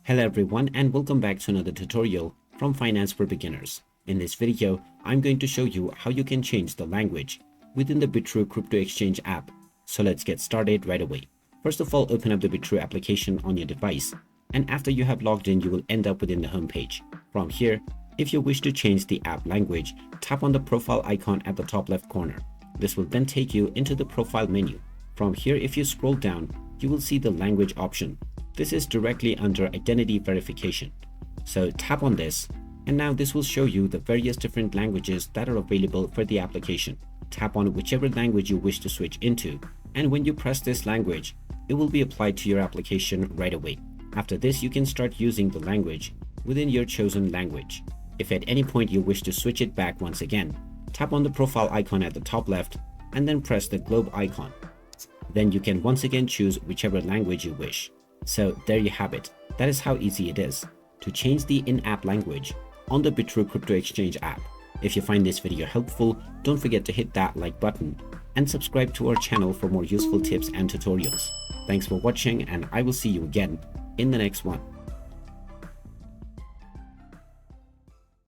Hello everyone and welcome back to another tutorial from Finance for Beginners. In this video, I'm going to show you how you can change the language within the Bitrue crypto exchange app. So let's get started right away. First of all, open up the Bitrue application on your device, and after you have logged in, you will end up within the home page. From here, if you wish to change the app language, tap on the profile icon at the top left corner. This will then take you into the profile menu. From here, if you scroll down, you will see the language option. This is directly under identity verification. So tap on this, and now this will show you the various different languages that are available for the application. Tap on whichever language you wish to switch into, and when you press this language, it will be applied to your application right away. After this, you can start using the language within your chosen language. If at any point you wish to switch it back once again, tap on the profile icon at the top left and then press the globe icon. Then you can once again choose whichever language you wish. So there you have it. That is how easy it is to change the in-app language on the Bitrue crypto exchange app. If you find this video helpful, don't forget to hit that like button and subscribe to our channel for more useful tips and tutorials. Thanks for watching, and I will see you again in the next one.